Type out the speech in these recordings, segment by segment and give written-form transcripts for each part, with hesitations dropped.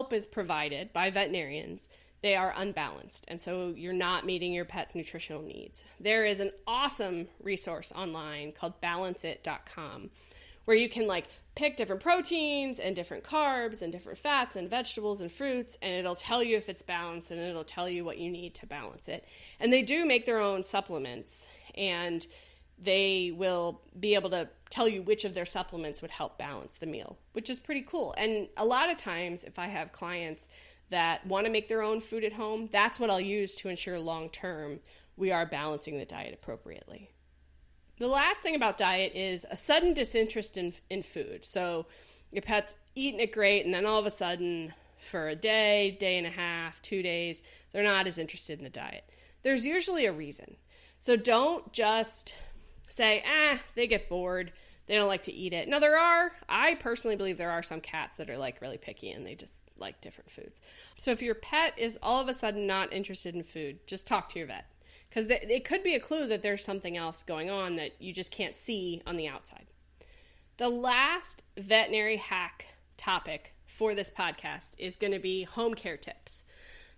help is provided by veterinarians, they are unbalanced. And so you're not meeting your pet's nutritional needs. There is an awesome resource online called balanceit.com where you can pick different proteins and different carbs and different fats and vegetables and fruits, and it'll tell you if it's balanced and it'll tell you what you need to balance it. And they do make their own supplements, and they will be able to tell you which of their supplements would help balance the meal, which is pretty cool. And a lot of times, if I have clients that want to make their own food at home, that's what I'll use to ensure long-term we are balancing the diet appropriately. The last thing about diet is a sudden disinterest in food. So your pet's eating it great, and then all of a sudden, for a day, day and a half, 2 days, they're not as interested in the diet. There's usually a reason. So don't just say, they get bored, they don't like to eat it. Now I personally believe there are some cats that are really picky and they just like different foods. So if your pet is all of a sudden not interested in food, just talk to your vet. Because it could be a clue that there's something else going on that you just can't see on the outside. The last veterinary hack topic for this podcast is going to be home care tips.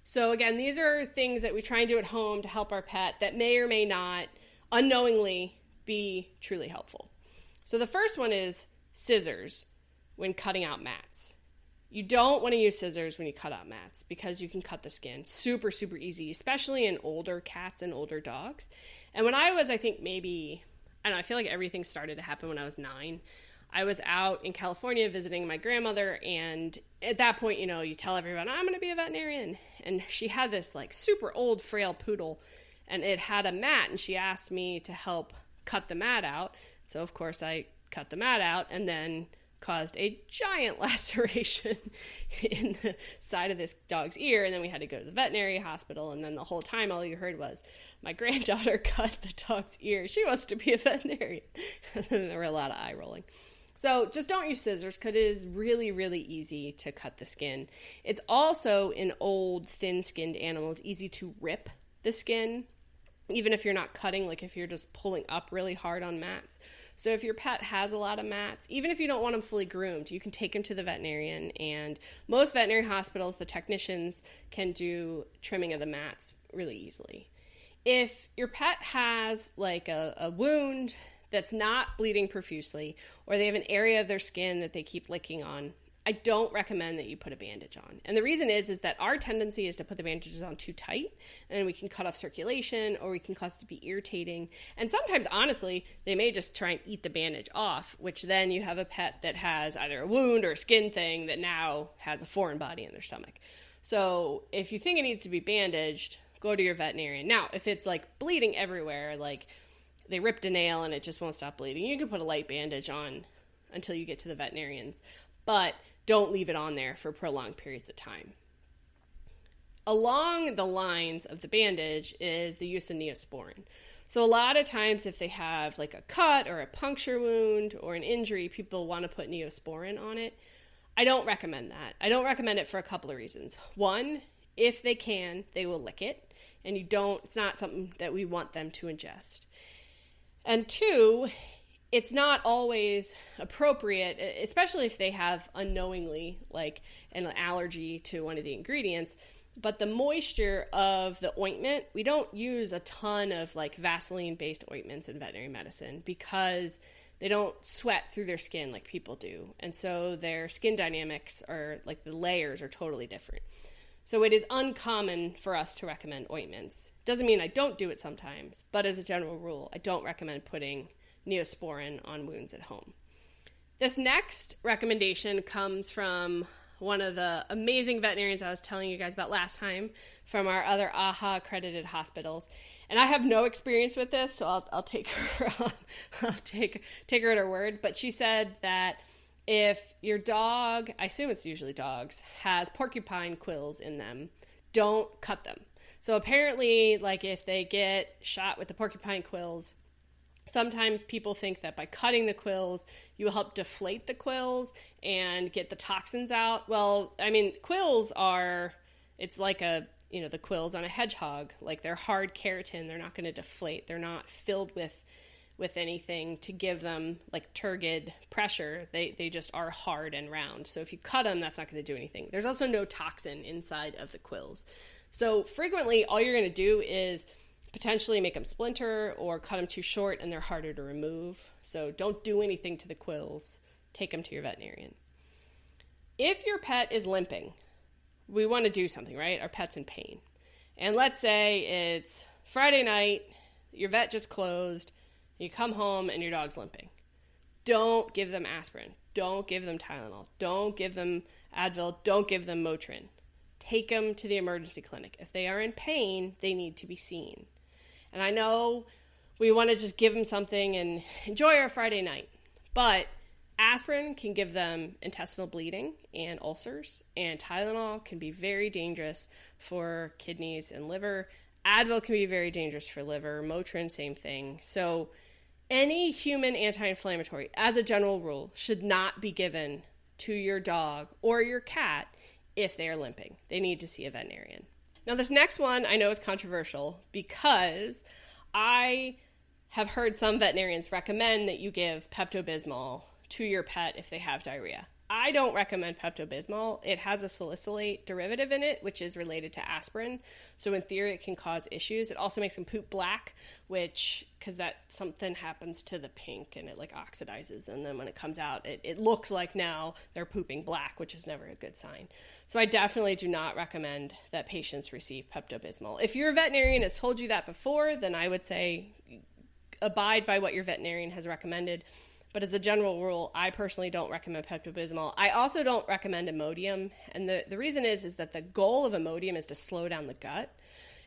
So again, these are things that we try and do at home to help our pet that may or may not unknowingly be truly helpful. So the first one is scissors when cutting out mats. You don't want to use scissors when you cut out mats because you can cut the skin super, super easy, especially in older cats and older dogs. And when I was, I feel like everything started to happen when I was 9. I was out in California visiting my grandmother, and at that point, you tell everyone, I'm going to be a veterinarian. And she had this super old, frail poodle, and it had a mat, and she asked me to help cut the mat out. So, of course, I cut the mat out and then caused a giant laceration in the side of this dog's ear, and then we had to go to the veterinary hospital, and then the whole time all you heard was, my granddaughter cut the dog's ear. She wants to be a veterinarian. And then there were a lot of eye rolling. So just don't use scissors because it is really, really easy to cut the skin. It's also, in old, thin-skinned animals, easy to rip the skin, even if you're not cutting, if you're just pulling up really hard on mats. So if your pet has a lot of mats, even if you don't want them fully groomed, you can take them to the veterinarian, and most veterinary hospitals, the technicians can do trimming of the mats really easily. If your pet has a wound that's not bleeding profusely, or they have an area of their skin that they keep licking on, I don't recommend that you put a bandage on. And the reason is that our tendency is to put the bandages on too tight, and then we can cut off circulation, or we can cause it to be irritating. And sometimes, honestly, they may just try and eat the bandage off, which then you have a pet that has either a wound or a skin thing that now has a foreign body in their stomach. So if you think it needs to be bandaged, go to your veterinarian. Now, if it's bleeding everywhere, they ripped a nail and it just won't stop bleeding, you can put a light bandage on until you get to the veterinarians. But don't leave it on there for prolonged periods of time. Along the lines of the bandage is the use of Neosporin. So a lot of times if they have a cut or a puncture wound or an injury, people want to put Neosporin on it. I don't recommend that. I don't recommend it for a couple of reasons. One, if they can, they will lick it, and it's not something that we want them to ingest. And two, it's not always appropriate, especially if they have unknowingly an allergy to one of the ingredients, but the moisture of the ointment, we don't use a ton of Vaseline-based ointments in veterinary medicine because they don't sweat through their skin like people do. And so their skin dynamics are the layers are totally different. So it is uncommon for us to recommend ointments. Doesn't mean I don't do it sometimes, but as a general rule, I don't recommend putting Neosporin on wounds at home. This next recommendation comes from one of the amazing veterinarians I was telling you guys about last time from our other AHA accredited hospitals. And I have no experience with this, so I'll take her I'll take her at her word. But she said that if your dog, I assume it's usually dogs, has porcupine quills in them, don't cut them. So apparently, if they get shot with the porcupine quills, sometimes people think that by cutting the quills, you will help deflate the quills and get the toxins out. Well, quills are, it's the quills on a hedgehog. They're hard keratin. They're not going to deflate. They're not filled with with anything to give them like turgid pressure. They just are hard and round. So if you cut them, that's not going to do anything. There's also no toxin inside of the quills. So frequently all you're going to do is potentially make them splinter or cut them too short and they're harder to remove. So don't do anything to the quills. Take them to your veterinarian. If your pet is limping, we want to do something, right? Our pet's in pain. And let's say it's Friday night, your vet just closed, you come home and your dog's limping. Don't give them aspirin. Don't give them Tylenol. Don't give them Advil. Don't give them Motrin. Take them to the emergency clinic. If they are in pain, they need to be seen. And I know we want to just give them something and enjoy our Friday night, but aspirin can give them intestinal bleeding and ulcers, and Tylenol can be very dangerous for kidneys and liver. Advil can be very dangerous for liver. Motrin, same thing. So any human anti-inflammatory, as a general rule, should not be given to your dog or your cat if they are limping. They need to see a veterinarian. Now, this next one I know is controversial because I have heard some veterinarians recommend that you give Pepto-Bismol to your pet if they have diarrhea. I don't recommend Pepto-Bismol. It has a salicylate derivative in it, which is related to aspirin. So in theory, it can cause issues. It also makes them poop black, because that something happens to the pink and it like oxidizes. And then when it comes out, it looks like now they're pooping black, which is never a good sign. So I definitely do not recommend that patients receive Pepto-Bismol. If your veterinarian has told you that before, then I would say abide by what your veterinarian has recommended. But as a general rule, I personally don't recommend Pepto-Bismol. I also don't recommend Imodium. And the reason is that the goal of Imodium is to slow down the gut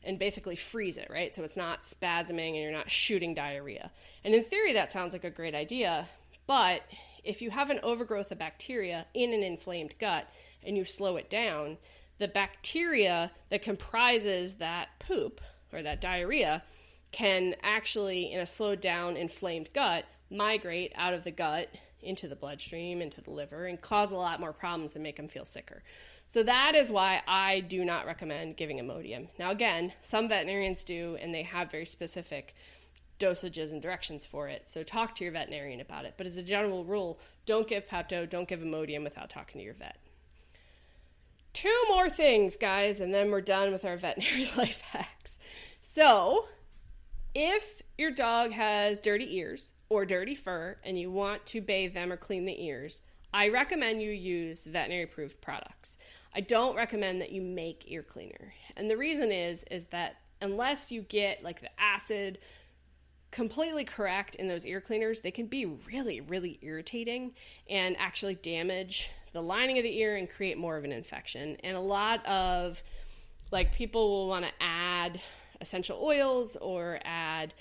and basically freeze it, right? So it's not spasming and you're not shooting diarrhea. And in theory, that sounds like a great idea. But if you have an overgrowth of bacteria in an inflamed gut and you slow it down, the bacteria that comprises that poop or that diarrhea can actually, in a slowed down, inflamed gut, migrate out of the gut into the bloodstream, into the liver, and cause a lot more problems and make them feel sicker. So that is why I do not recommend giving Imodium. Now again, some veterinarians do, and they have very specific dosages and directions for it. So talk to your veterinarian about it. But as a general rule, don't give Pepto, don't give Imodium without talking to your vet. 2 more things, guys, and then we're done with our veterinary life hacks. So if your dog has dirty ears or dirty fur and you want to bathe them or clean the ears, I recommend you use veterinary-approved products. I don't recommend that you make ear cleaner. And the reason is that unless you get like the acid completely correct in those ear cleaners, they can be really, really irritating and actually damage the lining of the ear and create more of an infection. And a lot of people will want to add essential oils or add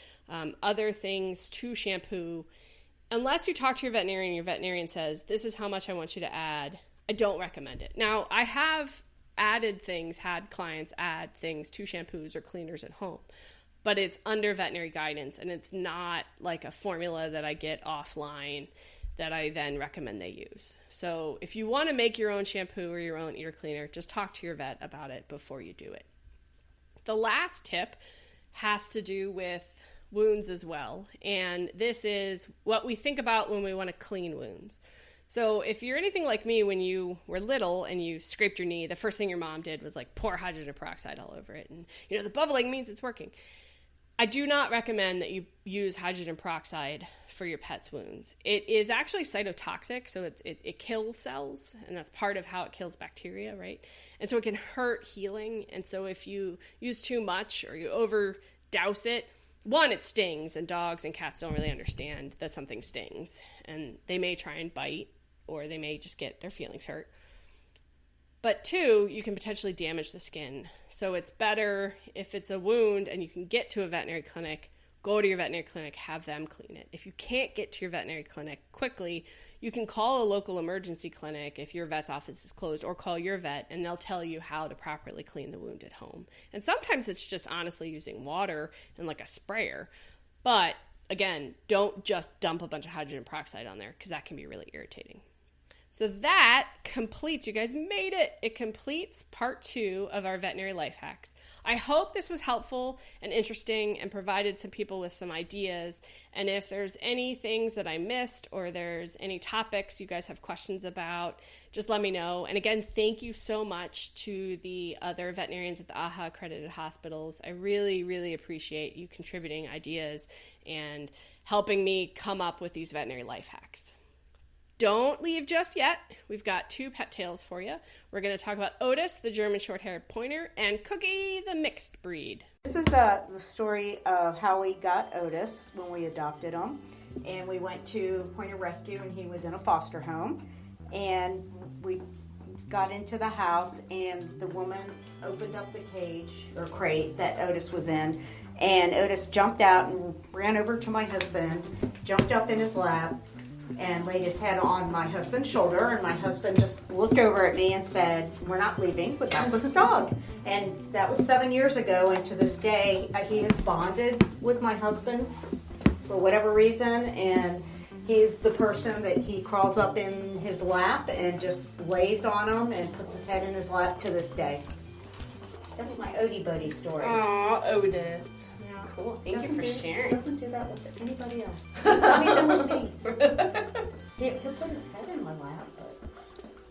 other things to shampoo. Unless you talk to your veterinarian and your veterinarian says, this is how much I want you to add, I don't recommend it. Now, I have had clients add things to shampoos or cleaners at home, but it's under veterinary guidance and it's not like a formula that I get offline that I then recommend they use. So if you want to make your own shampoo or your own ear cleaner, just talk to your vet about it before you do it. The last tip has to do with wounds as well. And this is what we think about when we want to clean wounds. So if you're anything like me, when you were little and you scraped your knee, the first thing your mom did was pour hydrogen peroxide all over it. And, the bubbling means it's working. I do not recommend that you use hydrogen peroxide for your pet's wounds. It is actually cytotoxic, so it kills cells, and that's part of how it kills bacteria, right? And so it can hurt healing. And so if you use too much or you over douse it, one, it stings, and dogs and cats don't really understand that something stings, and they may try and bite, or they may just get their feelings hurt. But 2, you can potentially damage the skin. So it's better if it's a wound and you can get to a veterinary clinic, go to your veterinary clinic, have them clean it. If you can't get to your veterinary clinic quickly, you can call a local emergency clinic if your vet's office is closed, or call your vet and they'll tell you how to properly clean the wound at home. And sometimes it's just honestly using water and a sprayer. But again, don't just dump a bunch of hydrogen peroxide on there because that can be really irritating. So that completes, you guys made it. It completes part 2 of our veterinary life hacks. I hope this was helpful and interesting and provided some people with some ideas. And if there's any things that I missed or there's any topics you guys have questions about, just let me know. And again, thank you so much to the other veterinarians at the AHA accredited hospitals. I really, really appreciate you contributing ideas and helping me come up with these veterinary life hacks. Don't leave just yet. We've got 2 pet tales for you. We're going to talk about Otis, the German Shorthaired Pointer, and Cookie, the mixed breed. This is the story of how we got Otis when we adopted him. And we went to Pointer Rescue, and he was in a foster home. And we got into the house, and the woman opened up the cage or crate that Otis was in. And Otis jumped out and ran over to my husband, jumped up in his lap, and laid his head on my husband's shoulder, and my husband just looked over at me and said, "We're not leaving without this dog." And that was 7 years ago, and to this day, he has bonded with my husband for whatever reason, and he's the person that he crawls up in his lap and just lays on him and puts his head in his lap to this day. That's my Odie Buddy story. Aw, Otis. Cool. Thank you for sharing. He doesn't do that with anybody else. He done with me. He'll put his head in my lap, but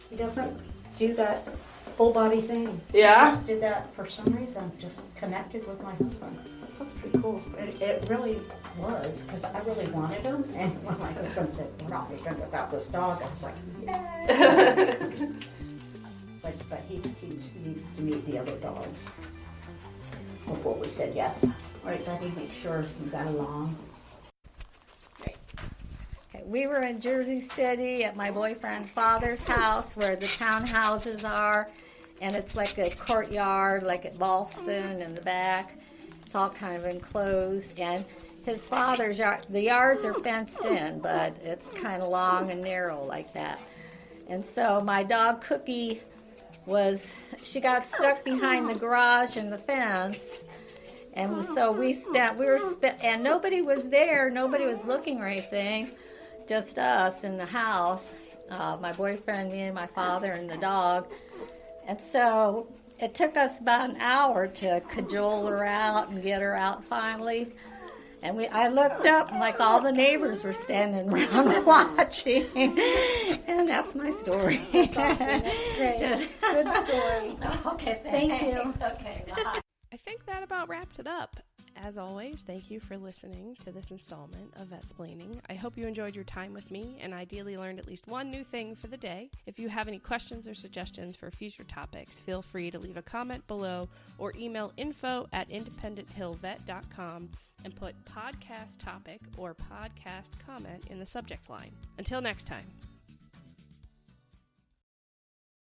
he doesn't do that full body thing. Yeah? He just did that for some reason. Just connected with my husband. That's pretty cool. It really was, because I really wanted him. And when my husband said, "We're not leaving without this dog," I was like, "Yay!" but he needed to meet the other dogs before we said yes. Right, Betty, make sure you got along. Okay, we were in Jersey City at my boyfriend's father's house where the townhouses are, and it's like a courtyard, like at Ballston in the back. It's all kind of enclosed, and his father's yard, the yards are fenced in, but it's kind of long and narrow like that. And so my dog Cookie she got stuck behind the garage and the fence. And so and nobody was there, nobody was looking or anything, just us in the house, my boyfriend, me, and my father, and the dog. And so it took us about an hour to cajole her out and get her out finally. And I looked up, and like all the neighbors were standing around watching. And that's my story. That's awesome. That's great. Good story. Okay, Thank you. Okay, bye. I think that about wraps it up. As always, thank you for listening to this installment of Vetsplaining. I hope you enjoyed your time with me and ideally learned at least one new thing for the day. If you have any questions or suggestions for future topics, feel free to leave a comment below or email info@independenthillvet.com and put podcast topic or podcast comment in the subject line. Until next time.